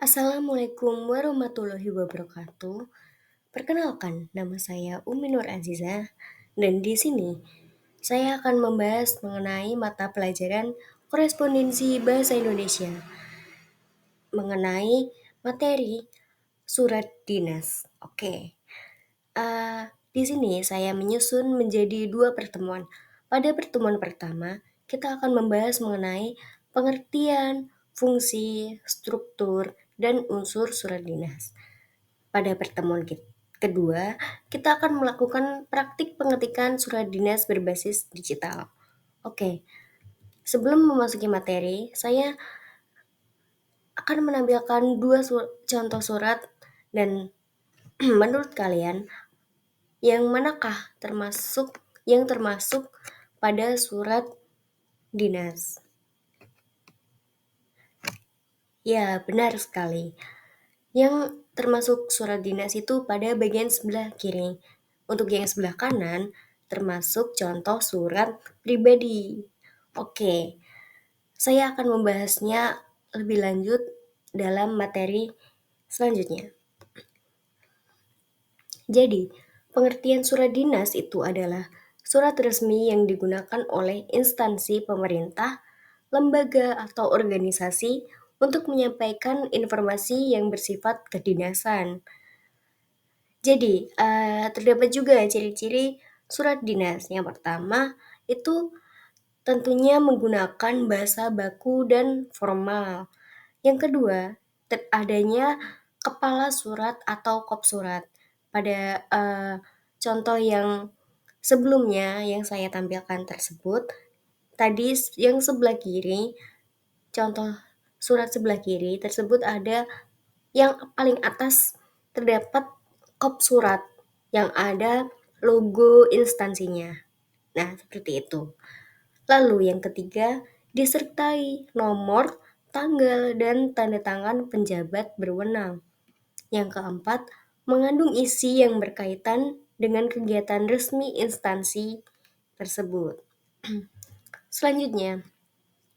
Assalamualaikum warahmatullahi wabarakatuh. Perkenalkan, nama saya Umi Nur Azizah, dan di sini saya akan membahas mengenai mata pelajaran korespondensi bahasa Indonesia, mengenai materi surat dinas. Oke, di sini saya menyusun menjadi dua pertemuan. Pada pertemuan pertama, kita akan membahas mengenai pengertian, fungsi, struktur, dan unsur surat dinas. Pada pertemuan kedua, kita akan melakukan praktik pengetikan surat dinas berbasis digital. Oke, sebelum memasuki materi, saya akan menampilkan dua contoh surat dan menurut kalian yang manakah yang termasuk pada surat dinas? Ya, benar sekali. Yang termasuk surat dinas itu pada bagian sebelah kiri. Untuk yang sebelah kanan termasuk contoh surat pribadi. Oke, saya akan membahasnya lebih lanjut dalam materi selanjutnya. Jadi, pengertian surat dinas itu adalah surat resmi yang digunakan oleh instansi pemerintah, lembaga, atau organisasi untuk menyampaikan informasi yang bersifat kedinasan. Jadi, terdapat juga ciri-ciri surat dinas. Yang pertama, itu tentunya menggunakan bahasa baku dan formal. Yang kedua, adanya kepala surat atau kop surat. Pada contoh yang sebelumnya yang saya tampilkan tersebut, tadi yang sebelah kiri, contoh surat sebelah kiri tersebut ada yang paling atas terdapat kop surat yang ada logo instansinya. Nah, seperti itu. Lalu yang ketiga, disertai nomor, tanggal, dan tanda tangan penjabat berwenang. Yang keempat, mengandung isi yang berkaitan dengan kegiatan resmi instansi tersebut. Selanjutnya,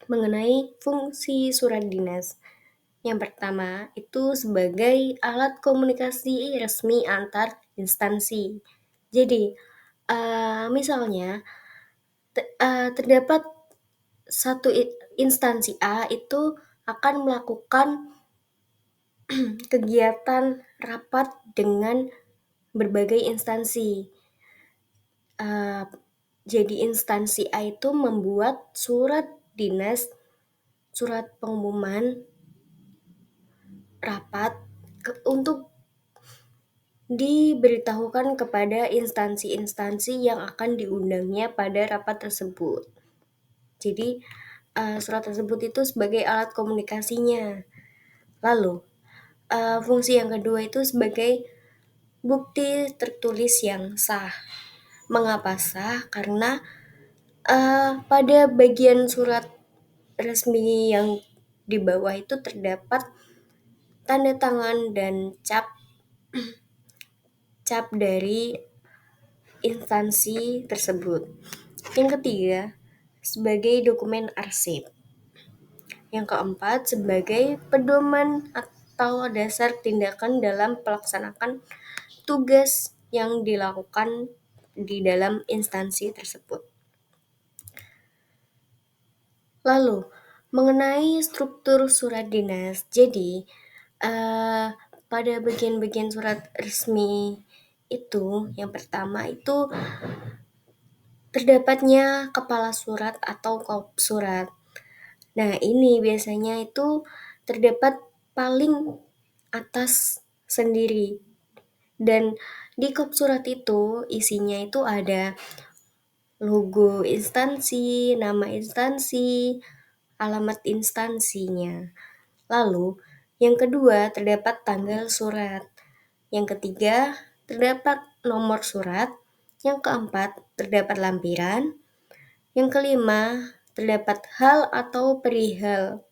mengenai fungsi surat dinas. Yang pertama, itu sebagai alat komunikasi resmi antar instansi. Jadi, misalnya, terdapat satu instansi A itu akan melakukan kegiatan rapat dengan berbagai instansi. Jadi instansi A itu membuat surat dinas, surat pengumuman rapat untuk diberitahukan kepada instansi-instansi yang akan diundangnya pada rapat tersebut. Jadi surat tersebut itu sebagai alat komunikasinya. Lalu fungsi yang kedua itu sebagai bukti tertulis yang sah. Mengapa sah? Karena pada bagian surat resmi yang di bawah itu terdapat tanda tangan dan cap dari instansi tersebut. Yang ketiga, sebagai dokumen arsip. Yang keempat, sebagai pedoman atau dasar tindakan dalam pelaksanaan tugas yang dilakukan di dalam instansi tersebut. Lalu, mengenai struktur surat dinas. Jadi, pada bagian-bagian surat resmi itu, yang pertama itu terdapatnya kepala surat atau kop surat. Nah, ini biasanya itu terdapat paling atas sendiri. Dan di kop surat itu isinya itu ada logo instansi, nama instansi, alamat instansinya. Lalu, yang kedua terdapat tanggal surat. Yang ketiga terdapat nomor surat. Yang keempat terdapat lampiran. Yang kelima terdapat hal atau perihal.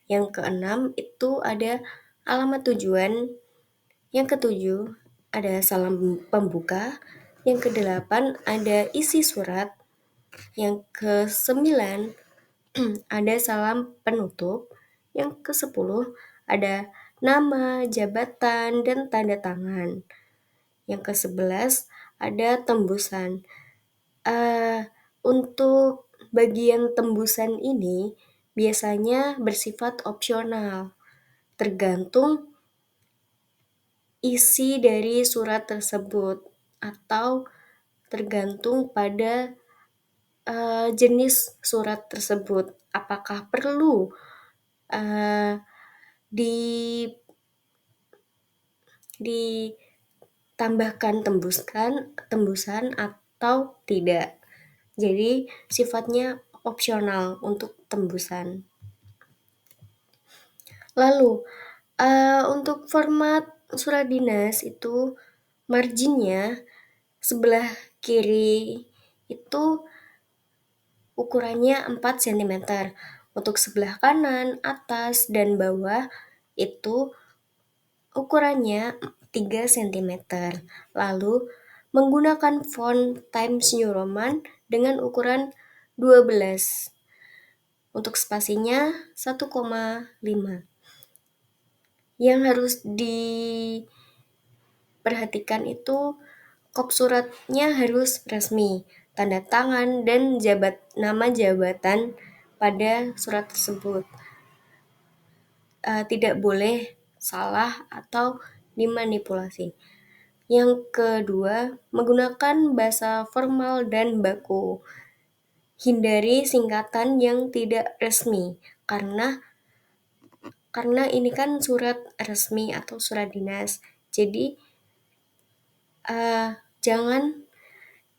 Yang keenam itu ada alamat tujuan. Yang ketujuh ada salam pembuka. Yang kedelapan ada isi surat. Yang kesembilan ada salam penutup. Yang ke-10 ada nama, jabatan, dan tanda tangan. Yang ke-11 ada tembusan. Untuk bagian tembusan ini biasanya bersifat opsional, tergantung isi dari surat tersebut atau tergantung pada jenis surat tersebut. Apakah perlu di ditambahkan tembusan atau tidak. Jadi sifatnya opsional untuk tembusan. Lalu untuk format surat dinas itu marginnya sebelah kiri itu ukurannya 4 cm. Untuk sebelah kanan, atas, dan bawah itu ukurannya 3 cm. Lalu menggunakan font Times New Roman dengan ukuran 12. Untuk spasinya 1,5. Yang harus diperhatikan itu kop suratnya harus resmi, tanda tangan, dan nama jabatan pada surat tersebut. Tidak boleh salah atau dimanipulasi. Yang kedua, menggunakan bahasa formal dan baku. Hindari singkatan yang tidak resmi, karena ini kan surat resmi atau surat dinas. Jadi jangan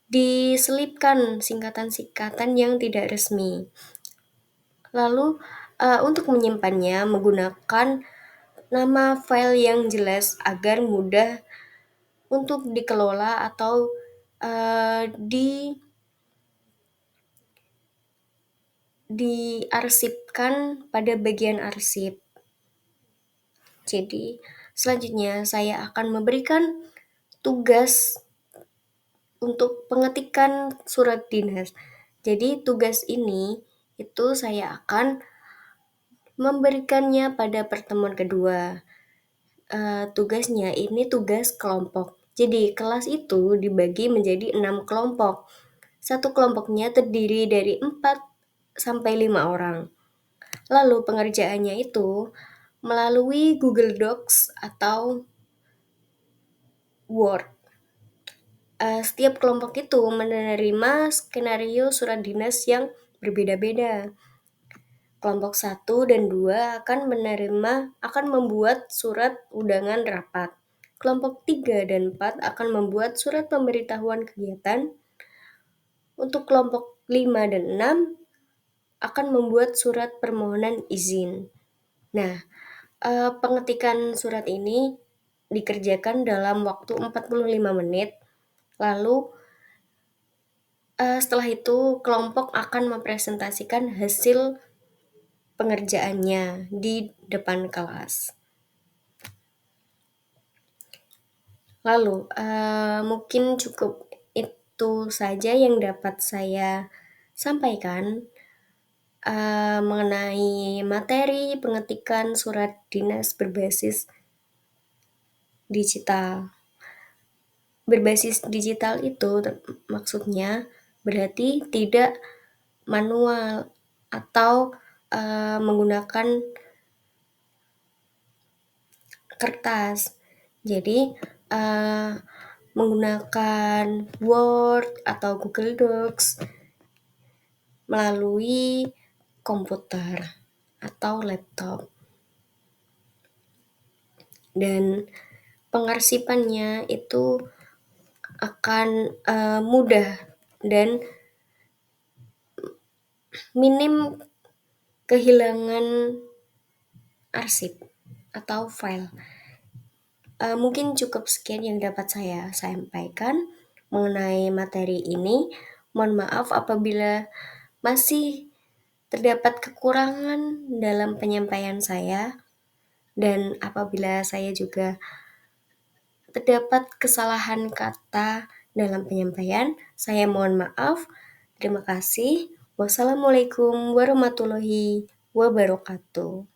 diselipkan singkatan-singkatan yang tidak resmi. Lalu untuk menyimpannya menggunakan nama file yang jelas agar mudah untuk dikelola atau diarsipkan pada bagian arsip. Jadi selanjutnya saya akan memberikan tugas untuk pengetikan surat dinas. Jadi tugas ini itu saya akan memberikannya pada pertemuan kedua. Tugasnya ini tugas kelompok. Jadi kelas itu dibagi menjadi 6 kelompok. Satu kelompoknya terdiri dari 4 sampai 5 orang. Lalu pengerjaannya itu melalui Google Docs atau Word. Setiap kelompok itu menerima skenario surat dinas yang berbeda-beda. Kelompok 1 dan 2 akan membuat surat undangan rapat. Kelompok 3 dan 4 akan membuat surat pemberitahuan kegiatan. Untuk kelompok 5 dan 6 akan membuat surat permohonan izin. Nah, pengetikan surat ini dikerjakan dalam waktu 45 menit. Lalu setelah itu kelompok akan mempresentasikan hasil pengerjaannya di depan kelas. Lalu mungkin cukup itu saja yang dapat saya sampaikan mengenai materi pengetikan surat dinas berbasis digital. Berbasis digital itu maksudnya berarti tidak manual atau menggunakan kertas. Jadi menggunakan Word atau Google Docs melalui komputer atau laptop. Dan pengarsipannya itu akan mudah dan minim kehilangan arsip atau file. Mungkin cukup sekian yang dapat saya sampaikan mengenai materi ini. Mohon maaf apabila masih terdapat kekurangan dalam penyampaian saya, dan apabila saya juga terdapat kesalahan kata dalam penyampaian, saya mohon maaf. Terima kasih. Wassalamualaikum warahmatullahi wabarakatuh.